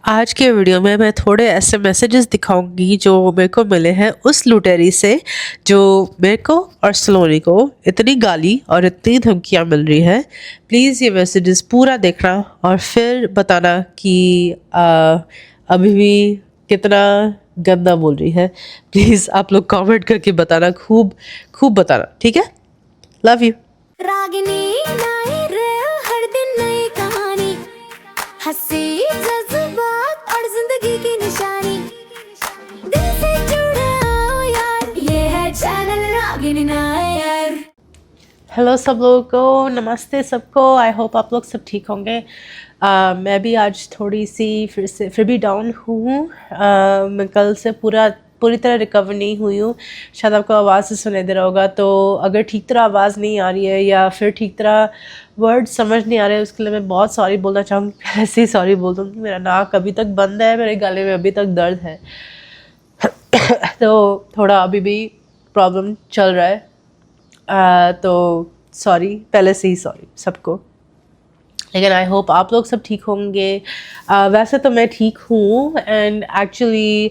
आज के वीडियो में मैं थोड़े ऐसे मैसेजेस दिखाऊंगी जो मेरे को मिले हैं उस लुटेरी से जो मेरे को और सलोनी को इतनी गाली और इतनी धमकियां मिल रही है। प्लीज़ ये मैसेजेस पूरा देखना और फिर बताना कि अभी भी कितना गंदा बोल रही है। प्लीज़ आप लोग कमेंट करके बताना, खूब खूब बताना, ठीक है। Love you. रागिनी नए रहे हर दिन नई कहानी, हंसी जज्बात और जिंदगी की निशानी, दिल से जुड़े आओ यार, ये है चैनल रागिनी नायर। हेलो सब लोगों को, नमस्ते सबको। आई होप आप लोग सब ठीक होंगे। मैं भी आज थोड़ी सी फिर भी डाउन हूँ। मैं कल से पूरी तरह रिकवर नहीं हुई हूँ। शायद आपको आवाज़ से सुनाई दे रहा होगा, तो अगर ठीक तरह आवाज़ नहीं आ रही है या फिर ठीक तरह वर्ड समझ नहीं आ रहे, उसके लिए मैं बहुत सॉरी बोलना चाहूँगी। पहले से ही सॉरी बोल दूँगी। मेरा नाक अभी तक बंद है, मेरे गले में अभी तक दर्द है। तो थोड़ा अभी भी प्रॉब्लम चल रहा है। तो सॉरी, पहले से ही सॉरी सबको। लेकिन आई होप आप लोग सब ठीक होंगे। वैसे तो मैं ठीक हूँ एंड एक्चुअली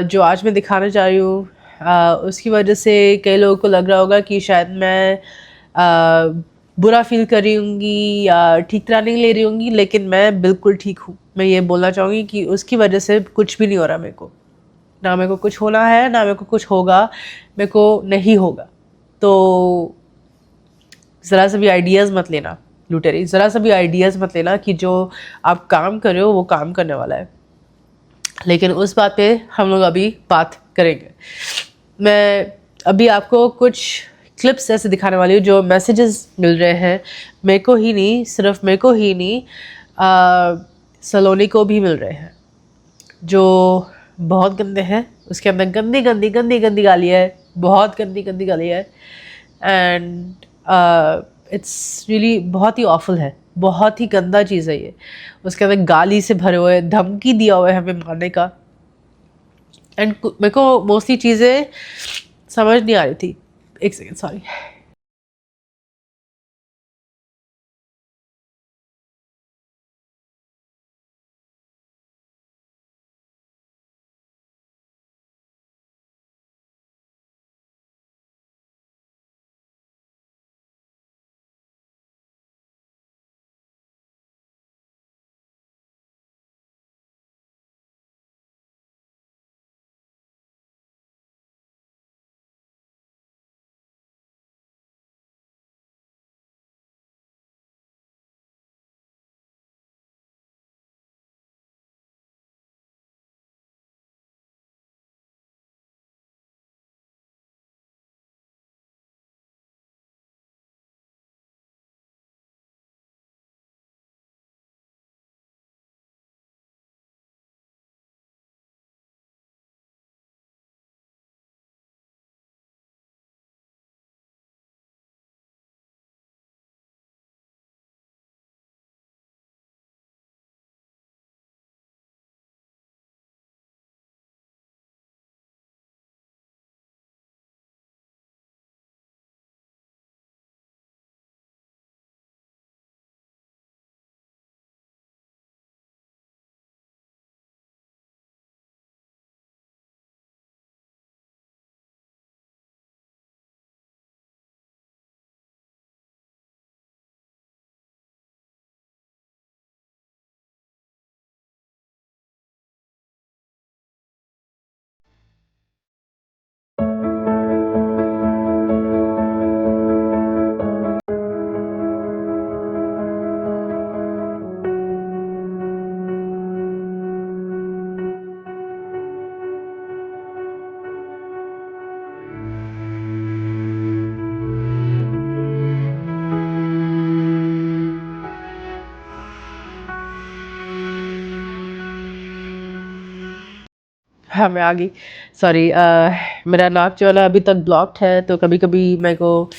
जो आज मैं दिखाना चाह रही हूँ उसकी वजह से कई लोगों को लग रहा होगा कि शायद मैं बुरा फील कर रही होंगी या ठीक तरह नहीं ले रही होंगी, लेकिन मैं बिल्कुल ठीक हूँ। मैं ये बोलना चाहूँगी कि उसकी वजह से कुछ भी नहीं हो रहा मेरे को। ना मेरे को कुछ होना है, ना मेरे को कुछ होगा, मेरे को नहीं होगा। तो ज़रा सा भी आइडियाज़ मत लेना लुटेरी, ज़रा सा भी आइडियाज़ मत लेना कि जो आप काम कर रहे हो वो काम करने वाला है। लेकिन उस बात पे हम लोग अभी बात करेंगे। मैं अभी आपको कुछ क्लिप्स ऐसे दिखाने वाली हूँ जो मैसेजेस मिल रहे हैं मेरे को ही नहीं, सिर्फ मेरे को ही नहीं, सलोनी को भी मिल रहे हैं, जो बहुत गंदे हैं। उसके अंदर गंदी गंदी गंदी गंदी गालियाँ है, बहुत गंदी गंदी गालियाँ है। एंड इट्स रियली बहुत ही ऑफुल है, बहुत ही गंदा चीज़ है ये। उसके अंदर गाली से भरे हुए, धमकी दिया हुआ है हमें मारने का। एंड मेरे को मोस्टली चीज़ें समझ नहीं आ रही थी। एक सेकेंड, सॉरी। हाँ, मैं आ गई। सॉरी, मेरा नाक जो है ना अभी तक ब्लॉक्ड है, तो कभी कभी मेरे को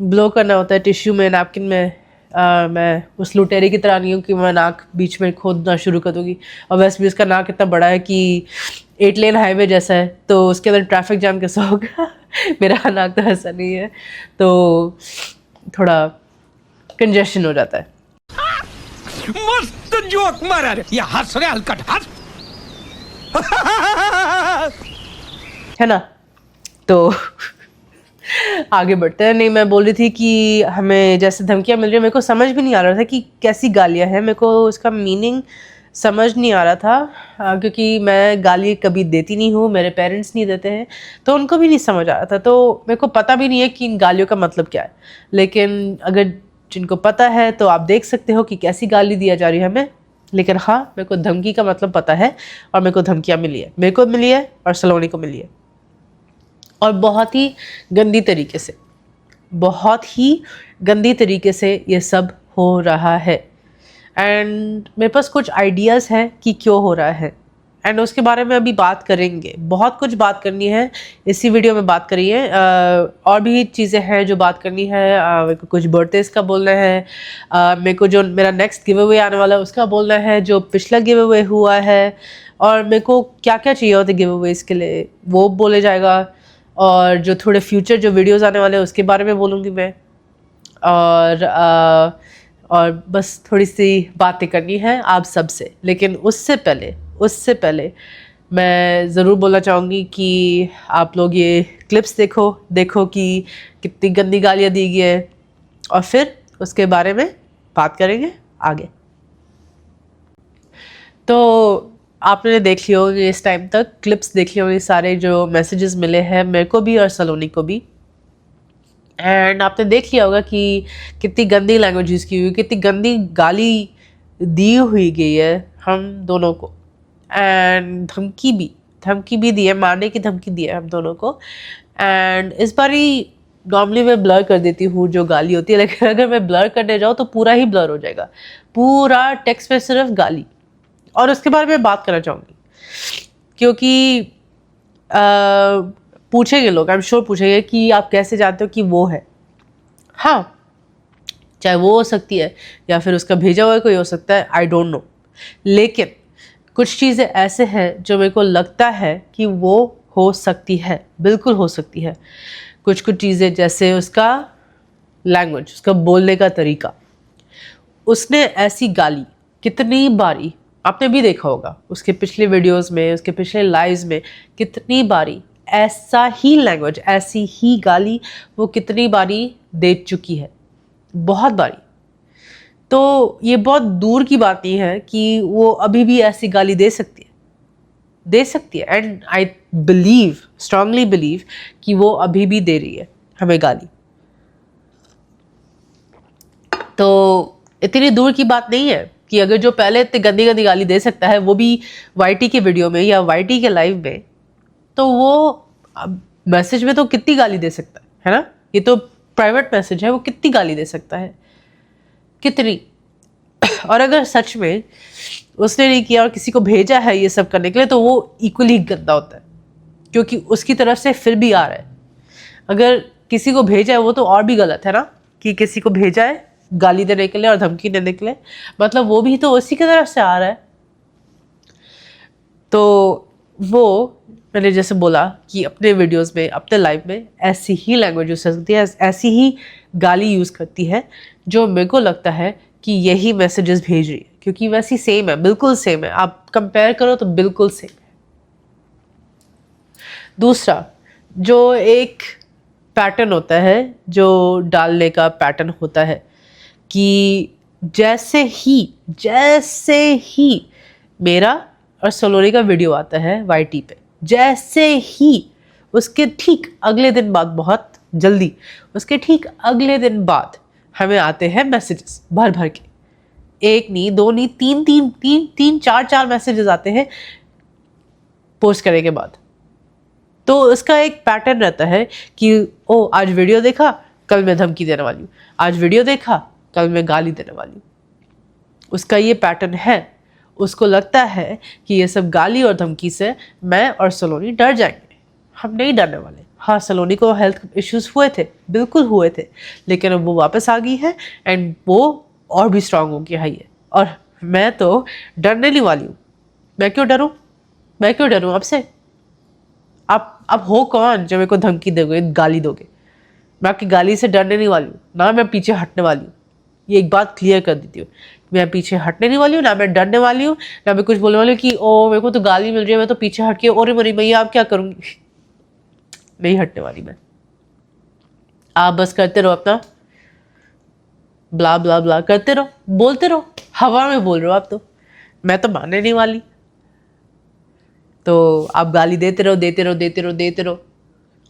ब्लो करना होता है टिश्यू में, नैपकिन में। मैं उस लुटेरे की तरह नहीं हूँ कि मैं नाक बीच में खोदना शुरू कर दूँगी। और वैसे भी उसका नाक इतना बड़ा है कि 8 लेन हाईवे जैसा है, तो उसके अंदर ट्रैफिक जाम कैसा होगा। मेरा नाक तो ऐसा नहीं है, तो थोड़ा कंजेशन हो जाता है। मस्त जोक मारा रे, या हंस रे हलकट हंस. है ना. तो आगे बढ़ते हैं. नहीं, मैं बोल रही थी कि हमें जैसे धमकियाँ मिल रही है, मेरे को समझ भी नहीं आ रहा था कि कैसी गालियाँ हैं. मेरे को उसका मीनिंग समझ नहीं आ रहा था, क्योंकि मैं गाली कभी देती नहीं हूँ, मेरे पेरेंट्स नहीं देते हैं, तो उनको भी नहीं समझ आ रहा था. तो मेरे को पता भी नहीं है कि इन गालियों का मतलब क्या है. लेकिन अगर जिनको पता है तो आप देख सकते हो कि कैसी गाली दिया जा रही है हमें. लेकिन हाँ, मेरे को धमकी का मतलब पता है और मेरे को धमकियाँ मिली है. मेरे को मिली है और सलोनी को मिली है, और बहुत ही गंदी तरीके से, बहुत ही गंदी तरीके से ये सब हो रहा है. एंड मेरे पास कुछ आइडियाज़ हैं कि क्यों हो रहा है, एंड उसके बारे में अभी बात करेंगे. बहुत कुछ बात करनी है इसी वीडियो में. बात करिए, और भी चीज़ें हैं जो बात करनी है. मेरे को कुछ बर्थडेज का बोलना है, मेरे को जो मेरा नेक्स्ट गिव अवे आने वाला है उसका बोलना है, जो पिछला गिव अवे हुआ है, और मेरे को क्या क्या चाहिए होते गिव अवेज के लिए वो बोले जाएगा. और जो थोड़े फ्यूचर जो वीडियोस आने वाले हैं उसके बारे में बोलूँगी मैं. और बस थोड़ी सी बातें करनी है आप सबसे. लेकिन उससे पहले मैं ज़रूर बोलना चाहूँगी कि आप लोग ये क्लिप्स देखो कि कितनी गंदी गालियाँ दी गई है, और फिर उसके बारे में बात करेंगे आगे. तो आपने देख लिया होगा इस टाइम तक, क्लिप्स देख लिया होंगे, सारे जो मैसेजेस मिले हैं मेरे को भी और सलोनी को भी. एंड आपने देख लिया होगा कि कितनी गंदी लैंग्वेज यूज़ की हुई, कितनी गंदी गाली दी हुई गई है हम दोनों को. एंड धमकी भी दी है, मारने की धमकी दी है हम दोनों को. एंड इस बार ही नॉर्मली मैं ब्लर कर देती हूँ जो गाली होती है, लेकिन अगर मैं ब्लर करने जाऊँ तो पूरा ही ब्लर हो जाएगा, पूरा टेक्स्ट में सिर्फ गाली. और उसके बारे में बात करना चाहूँगी क्योंकि पूछेंगे लोग, आई एम श्योर पूछेंगे कि आप कैसे जानते हो कि वो है. हाँ, चाहे वो हो सकती है या फिर उसका भेजा हुआ कोई हो सकता है, आई डोंट नो. लेकिन कुछ चीज़ें ऐसे हैं जो मेरे को लगता है कि वो हो सकती है, बिल्कुल हो सकती है. कुछ चीज़ें जैसे उसका लैंग्वेज, उसका बोलने का तरीका. उसने ऐसी गाली कितनी बारी, आपने भी देखा होगा उसके पिछले वीडियोस में, उसके पिछले लाइव्स में, कितनी बारी ऐसा ही लैंग्वेज, ऐसी ही गाली वो कितनी बारी दे चुकी है, बहुत बारी. तो ये बहुत दूर की बात नहीं है कि वो अभी भी ऐसी गाली दे सकती है. And I believe, strongly believe कि वो अभी भी दे रही है हमें गाली. तो इतनी दूर की बात नहीं है कि अगर जो पहले इतनी गंदी गाली दे सकता है वो भी वाईटी के वीडियो में या वाईटी के लाइव में, तो वो मैसेज में तो कितनी गाली दे सकता है ना. ये तो प्राइवेट मैसेज है, वो कितनी गाली दे सकता है, कितनी. और अगर सच में उसने नहीं किया और किसी को भेजा है ये सब करने के लिए, तो वो इक्वली गंदा होता है, क्योंकि उसकी तरफ से फिर भी आ रहा है. अगर किसी को भेजा है वो तो और भी गलत है ना, कि किसी को भेजा है गाली देने के लिए और धमकी देने के लिए, मतलब वो भी तो उसी की तरफ से आ रहा है. तो वो मैंने जैसे बोला कि अपने वीडियोस में, अपने लाइव में ऐसी ही लैंग्वेज यूज़ करती है, ऐसी ही गाली यूज़ करती है, जो मेरे को लगता है कि यही मैसेजेस भेज रही है, क्योंकि वैसी सेम है, बिल्कुल सेम है. आप कंपेयर करो तो बिल्कुल सेम है. दूसरा, जो एक पैटर्न होता है, जो डालने का पैटर्न होता है, कि जैसे ही मेरा और सलोनी का वीडियो आता है वाईटी पे, जैसे ही उसके ठीक अगले दिन बाद, बहुत जल्दी उसके ठीक अगले दिन बाद हमें आते हैं मैसेजेस भर के. एक नहीं, दो नहीं, तीन चार मैसेजेस आते हैं पोस्ट करने के बाद. तो उसका एक पैटर्न रहता है कि ओ आज वीडियो देखा, कल मैं धमकी देने वाली हूँ, आज वीडियो देखा, कल मैं गाली देने वाली हूँ. उसका ये पैटर्न है. उसको लगता है कि ये सब गाली और धमकी से मैं और सलोनी डर जाएंगे. हम नहीं डरने वाले. हाँ, सलोनी को हेल्थ इश्यूज हुए थे, बिल्कुल हुए थे, लेकिन अब वो वापस आ गई है एंड वो और भी स्ट्रांग हो गया है. और मैं तो डरने नहीं वाली हूँ. मैं क्यों डरूँ आपसे? आप हो कौन जो मेरे को धमकी दोगे, गाली दोगे? मैं आपकी गाली से डरने नहीं वाली हूँ ना, मैं पीछे हटने वाली हूँ. ये एक बात क्लियर कर देती हूँ. मैं पीछे हटने नहीं वाली हूँ, ना मैं डरने वाली हूँ, ना मैं कुछ बोलने वाली हूँ कि ओ मेरे को तो गाली मिल रही है, मैं तो पीछे हट के और मरी भैया आप क्या करूँगी। नहीं हटने वाली मैं। आप बस करते रहो अपना ब्ला ब्ला ब्ला करते रहो, बोलते रहो, हवा में बोल रहे हो आप तो, मैं तो मानने नहीं वाली। तो आप गाली देते रहो देते रहो देते रहो देते रहो,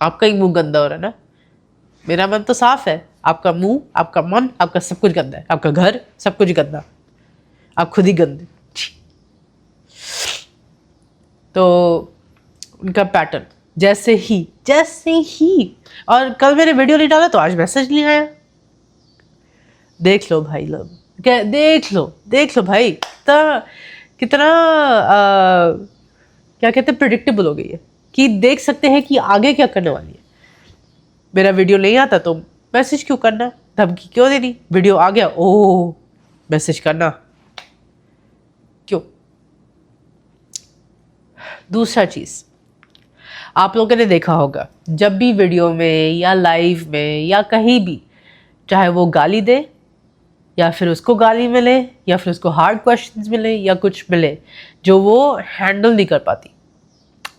आपका ही मुंह गंदा हो रहा है ना। मेरा मन तो साफ है, आपका मुंह, आपका मन, आपका सब कुछ गंदा है, आपका घर सब कुछ गंदा, आप खुद ही गंदे। तो उनका पैटर्न जैसे ही और कल मैंने वीडियो नहीं डाला तो आज मैसेज नहीं आया। देख लो भाई लोग, देख लो भाई कितना क्या कहते हैं, प्रिडिक्टेबल हो गई है कि देख सकते हैं कि आगे क्या करने वाली है। मेरा वीडियो नहीं आता तो मैसेज क्यों करना, धमकी क्यों देनी, वीडियो आ गया ओह मैसेज करना क्यों। दूसरा चीज आप लोगों ने देखा होगा, जब भी वीडियो में या लाइव में या कहीं भी, चाहे वो गाली दे या फिर उसको गाली मिले या फिर उसको हार्ड क्वेश्चंस मिले या कुछ मिले जो वो हैंडल नहीं कर पाती,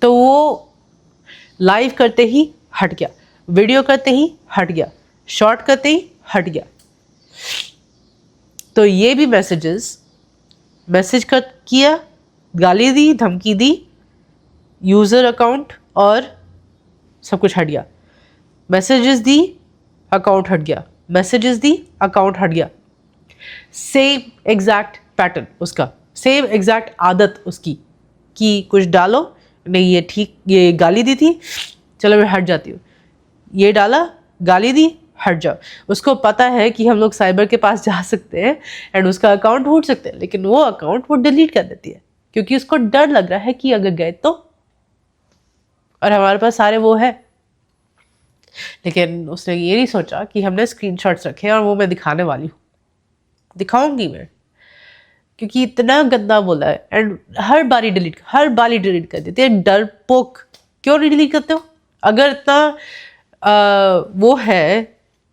तो वो लाइव करते ही हट गया, वीडियो करते ही हट गया, शॉर्ट करते ही हट गया। तो ये भी मैसेज किया, गाली दी, धमकी दी, यूज़र अकाउंट और सब कुछ हट गया। मैसेजेस दी, अकाउंट हट गया, मैसेजेस दी, अकाउंट हट गया। सेम एग्जैक्ट पैटर्न उसका, सेम एग्जैक्ट आदत उसकी कि कुछ डालो, नहीं ये ठीक, ये गाली दी थी, चलो मैं हट जाती हूँ, ये डाला, गाली दी, हट जाओ। उसको पता है कि हम लोग साइबर के पास जा सकते हैं एंड उसका अकाउंट ढूंढ सकते हैं, लेकिन वो अकाउंट वो डिलीट कर देती है क्योंकि उसको डर लग रहा है कि अगर गए तो, और हमारे पास सारे वो है। लेकिन उसने ये नहीं सोचा कि हमने स्क्रीनशॉट्स रखे और वो मैं दिखाने वाली हूँ, दिखाऊंगी मैं, क्योंकि इतना गंदा बोला है एंड हर बारी डिलीट कर देती है। डरपोक, क्यों नहीं डिलीट करते हो? अगर इतना वो है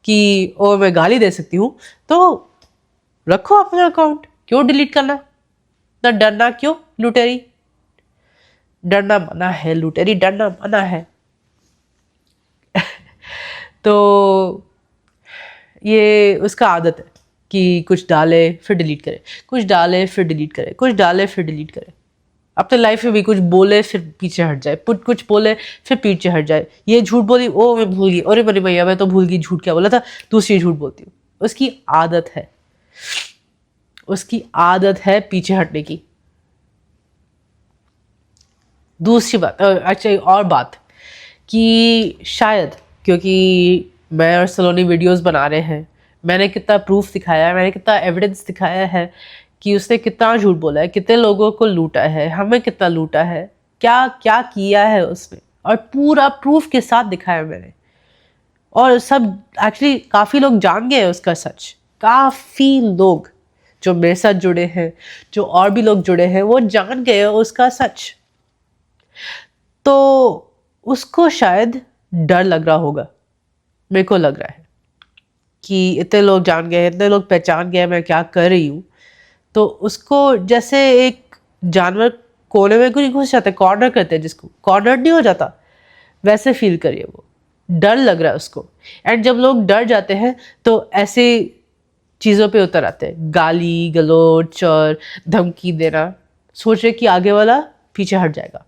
कि ओ मैं गाली दे सकती हूँ तो रखो अपना अकाउंट, क्यों डिलीट करना? ना डरना क्यों लुटेरी? डरना मना है लुटेरी, डरना मना है। तो ये उसका आदत है कि कुछ डाले फिर डिलीट करे, कुछ डाले फिर डिलीट करे, कुछ डाले फिर डिलीट करे। अपने लाइफ में भी कुछ बोले फिर पीछे हट जाए, कुछ बोले फिर पीछे हट जाए। ये झूठ बोली, ओ मैं भूल गई, अरे मेरी भैया मैं तो भूल गई झूठ क्या बोला था, दूसरी झूठ बोलती हूँ। उसकी आदत है, उसकी आदत है पीछे हटने की। दूसरी बात, अच्छा और बात कि शायद क्योंकि मैं और सलोनी वीडियोस बना रहे हैं, मैंने कितना प्रूफ दिखाया है, मैंने कितना एविडेंस दिखाया है कि उसने कितना झूठ बोला है, कितने लोगों को लूटा है, हमें कितना लूटा है, क्या क्या किया है उसने, और पूरा प्रूफ के साथ दिखाया मैंने। और सब एक्चुअली काफ़ी लोग जान गए उसका सच, काफ़ी लोग जो मेरे साथ जुड़े हैं, जो और भी लोग जुड़े हैं, वो जान गए उसका सच। तो उसको शायद डर लग रहा होगा, मेरे को लग रहा है कि इतने लोग जान गए, इतने लोग पहचान गए मैं क्या कर रही हूँ, तो उसको जैसे एक जानवर कोने में नहीं घुस जाते, कॉर्नर करते हैं जिसको, कॉर्नर नहीं हो जाता, वैसे फील करिए। वो डर लग रहा है उसको। एंड जब लोग डर जाते हैं तो ऐसे चीज़ों पे उतर आते हैं, गाली गलौज और धमकी देना, सोच रहे कि आगे वाला पीछे हट जाएगा।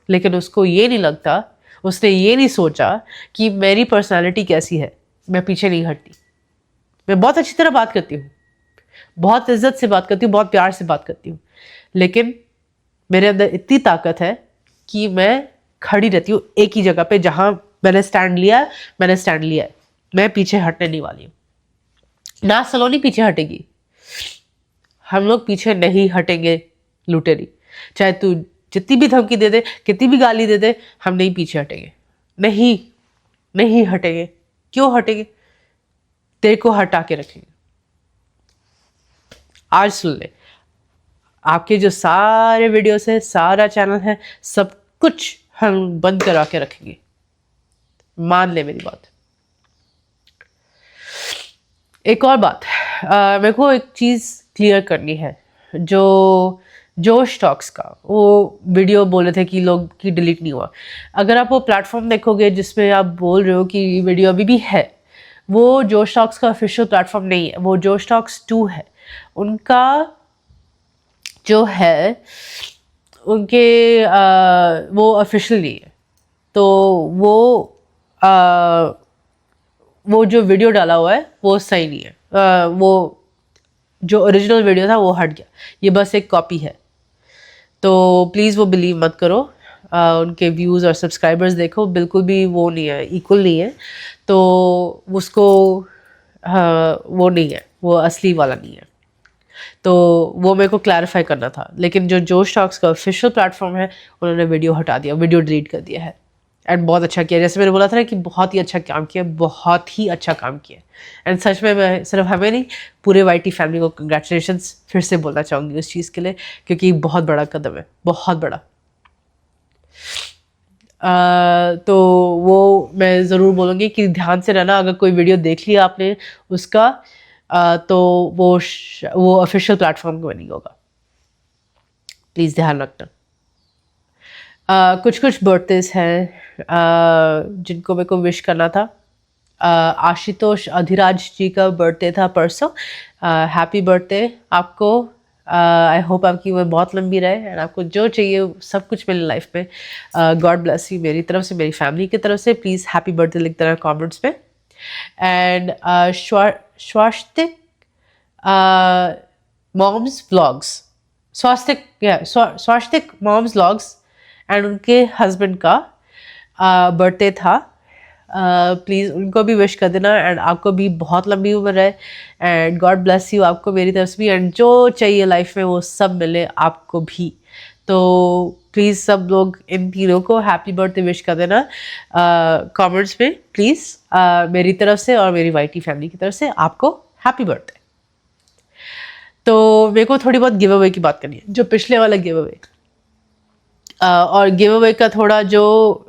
लेकिन उसको ये नहीं लगता, उसने ये नहीं सोचा कि मेरी पर्सनालिटी कैसी है, मैं पीछे नहीं हटती, मैं बहुत अच्छी तरह बात करती हूँ, बहुत इज्जत से बात करती हूँ, बहुत प्यार से बात करती हूँ, लेकिन मेरे अंदर इतनी ताकत है कि मैं खड़ी रहती हूँ एक ही जगह पे, जहाँ मैंने स्टैंड लिया है, मैं पीछे हटने नहीं वाली हूँ। ना सलोनी पीछे हटेगी, हम लोग पीछे नहीं हटेंगे लुटेरी, चाहे तू जितनी भी धमकी दे दे, कितनी भी गाली दे दे, हम नहीं पीछे हटेंगे, नहीं हटेंगे। क्यों हटेंगे? तेरे को हटा के रखेंगे। आज सुन ले, आपके जो सारे वीडियोस है, सारा चैनल है, सब कुछ हम बंद करा के रखेंगे, मान ले मेरी बात। एक और बात, मेरे को एक चीज़ क्लियर करनी है। जो जोश टॉक्स का वो वीडियो बोले थे कि लोग की डिलीट नहीं हुआ, अगर आप वो प्लेटफॉर्म देखोगे जिसमें आप बोल रहे हो कि वीडियो अभी भी है, वो जोश टॉक्स का ऑफिशियल प्लेटफॉर्म नहीं है, वो जोश टॉक्स 2 है। उनका जो है उनके वो ऑफिशियल नहीं है। तो वो जो वीडियो डाला हुआ है वो सही नहीं है। वो जो ओरिजिनल वीडियो था वो हट गया, ये बस एक कॉपी है। तो प्लीज़ वो बिलीव मत करो। उनके व्यूज़ और सब्सक्राइबर्स देखो, बिल्कुल भी वो नहीं है, इक्वल नहीं है। तो उसको वो नहीं है, वो असली वाला नहीं है। तो वो मेरे को क्लैरिफाई करना था। लेकिन जो जोश टॉक्स का ऑफिशियल प्लेटफॉर्म है, उन्होंने वीडियो हटा दिया, वीडियो डिलीट कर दिया है। एंड बहुत अच्छा किया, जैसे मैंने बोला था ना कि बहुत ही अच्छा काम किया, बहुत ही अच्छा काम किया। एंड सच में मैं सिर्फ हमें नहीं, पूरे वाईटी फैमिली को कंग्रेचुलेशंस फिर से बोलना चाहूँगी उस चीज़ के लिए, क्योंकि बहुत बड़ा कदम है, बहुत बड़ा। तो वो मैं ज़रूर बोलूँगी कि ध्यान से रहना। अगर कोई वीडियो देख लिया आपने उसका, तो वो ऑफिशियल प्लेटफॉर्म में नहीं होगा, प्लीज़ ध्यान रखना। कुछ कुछ बर्थडेज हैं जिनको मेरे को विश करना था। आशुतोष अधिराज जी का बर्थडे था परसों। हैप्पी बर्थडे आपको। आई होप आपकी उम्र बहुत लंबी रहे एंड आपको जो चाहिए सब कुछ मिले लाइफ में। गॉड ब्लेस यू मेरी तरफ से, मेरी फैमिली की तरफ से। प्लीज़ हैप्पी बर्थडे लिखते रहना कमेंट्स में। And Swastik moms vlogs, Swastik moms vlogs and उनके हस्बैंड का बर्थडे था। प्लीज़ उनको भी विश कर देना। एंड आपको भी बहुत लंबी उम्र है एंड गॉड ब्लेस यू आपको मेरी तरफ से भी। एंड जो चाहिए लाइफ में वो सब मिले आपको भी। तो प्लीज़ सब लोग इन तीनों को हैप्पी बर्थडे विश कर देना कमेंट्स में प्लीज़। मेरी तरफ से और मेरी वाईटी फैमिली की तरफ से आपको हैप्पी बर्थडे। तो मेरे को थोड़ी बहुत गिव अवे की बात करनी है, जो पिछले वाला गिव अवे और गिव अवे का थोड़ा जो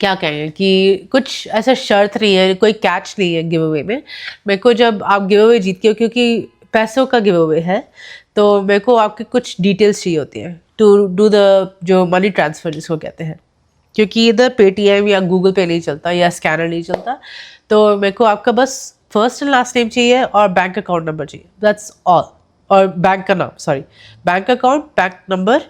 क्या कहेंगे कि कुछ ऐसा शर्त नहीं है, कोई कैच नहीं है गिव अवे में। मेरे को जब आप गिव अवे जीतते हो, क्योंकि पैसों का गिव अवे है, तो मेरे को आपकी कुछ डिटेल्स चाहिए होती हैं टू डू द जो मनी ट्रांसफ़र जिसको कहते हैं। क्योंकि इधर पेटीएम या गूगल पे नहीं चलता या स्कैनर नहीं चलता, तो मेरे को आपका बस फर्स्ट एंड लास्ट नेम चाहिए और बैंक अकाउंट नंबर चाहिए, दैट्स ऑल। और बैंक का नाम, sorry, bank account, bank number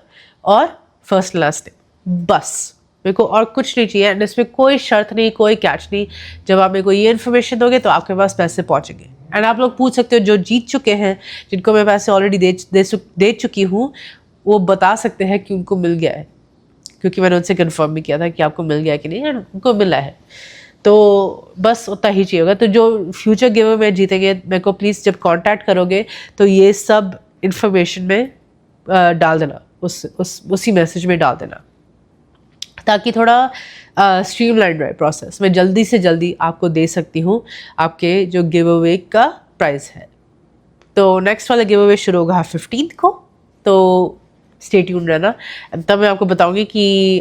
और फर्स्ट एंड लास्ट नेम, बस। मेरे को और कुछ नहीं चाहिए एंड इसमें कोई शर्त नहीं, कोई कैच नहीं। जब आप मेरे को ये इन्फॉर्मेशन दोगे तो आपके पास पैसे पहुंचेंगे। एंड आप लोग पूछ सकते हो जो जीत चुके हैं, जिनको मैं पैसे ऑलरेडी दे चुकी हूँ, वो बता सकते हैं कि उनको मिल गया है, क्योंकि मैंने उनसे कंफर्म भी किया था कि आपको मिल गया है कि नहीं, एंड उनको मिला है। तो बस उतना ही चाहिए होगा। तो जो फ्यूचर गिव में जीतेंगे, मेरे को प्लीज़ जब कांटेक्ट करोगे तो ये सब इन्फॉर्मेशन में डाल देना, उसी मैसेज में डाल देना, ताकि थोड़ा स्ट्रीमलाइन रहे प्रोसेस। मैं जल्दी से जल्दी आपको दे सकती हूँ आपके जो गिव अवे का प्राइस है। तो नेक्स्ट वाला गिव अवे शुरू होगा 15 को, तो स्टे ट्यून रहना। तब मैं आपको बताऊंगी कि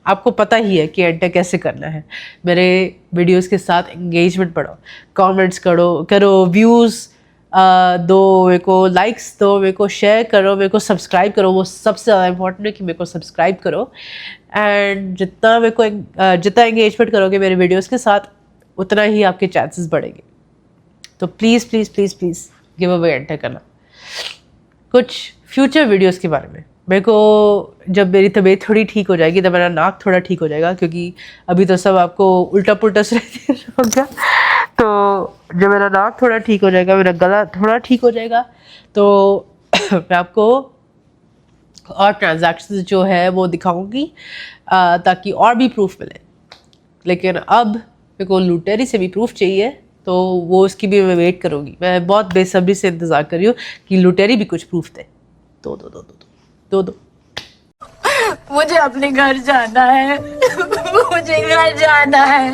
आपको पता ही है कि एंटर कैसे करना है। मेरे वीडियोस के साथ एंगेजमेंट बढ़ाओ, कमेंट्स करो, व्यूज़ दो मेरे को, लाइक्स दो मेरे को, शेयर करो मेरे को, सब्सक्राइब करो। वो सबसे ज़्यादा इंपॉर्टेंट है कि मेरे को सब्सक्राइब करो। एंड जितना एंगेजमेंट करोगे मेरे वीडियोस के साथ, उतना ही आपके चांसेस बढ़ेंगे। तो please please please please give away enter करना। कुछ फ्यूचर वीडियोस के बारे में, मेरे को जब मेरी तबीयत थोड़ी ठीक हो जाएगी, तब मेरा नाक थोड़ा ठीक हो जाएगा, क्योंकि अभी तो सब आपको उल्टा पुल्टा सुनाई होगा। तो जब मेरा नाक थोड़ा ठीक हो जाएगा, मेरा गला थोड़ा ठीक हो जाएगा, तो मैं आपको और ट्रांजैक्शंस जो है वो दिखाऊंगी, ताकि और भी प्रूफ मिले। लेकिन अब मेरे को लुटेरी से भी प्रूफ चाहिए, तो वो उसकी भी मैं वेट करूँगी। मैं बहुत बेसब्री से इंतज़ार कर रही हूँ कि लुटेरी भी कुछ प्रूफ दे। दो। मुझे अपने घर जाना है। मुझे घर जाना है।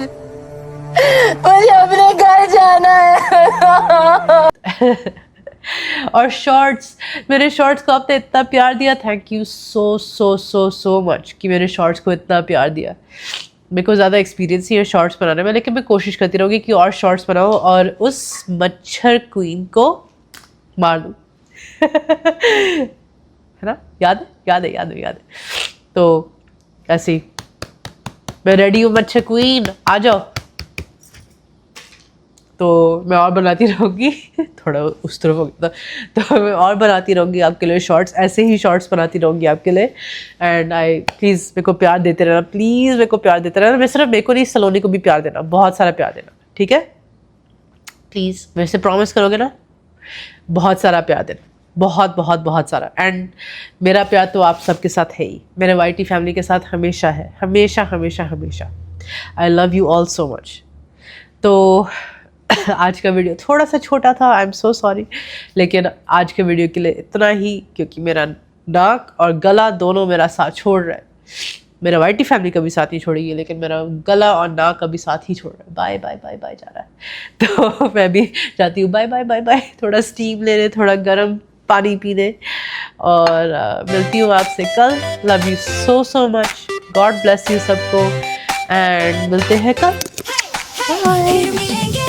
मुझे अपने घर जाना है। और शॉर्ट्स, मेरे शॉर्ट्स को आपने इतना प्यार दिया, थैंक यू सो मच कि मेरे शॉर्ट्स को इतना प्यार दिया। मेरे को ज़्यादा एक्सपीरियंस नहीं है शॉर्ट्स बनाने में, लेकिन मैं कोशिश करती रहूँगी कि और शॉर्ट्स बनाऊँ और उस मच्छर क्वीन को मार दूँ। है ना? याद है। तो ऐसे ही मैं रेडी हूँ मच्छर क्वीन, आ जाओ। तो मैं और बनाती रहूँगी थोड़ा उस तरफ हो गया था, तो मैं और बनाती रहूँगी आपके लिए शॉर्ट्स, ऐसे ही शॉर्ट्स बनाती रहूँगी आपके लिए। एंड आई प्लीज़ मेरे को प्यार देते रहना, प्लीज़ मेरे को प्यार देते रहना। मैं सिर्फ मेरे को नहीं, सलोनी को भी प्यार देना, बहुत सारा प्यार देना, ठीक है? प्लीज़ मेरे से प्रॉमिस करोगे ना? बहुत सारा प्यार देना, बहुत बहुत बहुत सारा। एंड मेरा प्यार तो आप सबके साथ है ही, मेरे YT फैमिली के साथ हमेशा है, हमेशा हमेशा हमेशा। I love you all so much. तो आज का वीडियो थोड़ा सा छोटा था, आई एम सो सॉरी, लेकिन आज के वीडियो के लिए इतना ही, क्योंकि मेरा नाक और गला दोनों मेरा साथ छोड़ रहा है। मेरा YT फैमिली का भी साथ नहीं छोड़ेगी, लेकिन मेरा गला और नाक का भी साथ ही छोड़ रहा है। बाय बाय बाय बाय जा रहा है। तो मैं भी जाती हूँ बाय बाय बाय बाय, थोड़ा स्टीम लेने, थोड़ा गर्म पानी पीने, और मिलती हूँ आपसे कल। Love you so so much, God bless you सबको, एंड मिलते हैं कल। बाय। फिर मिलेंगे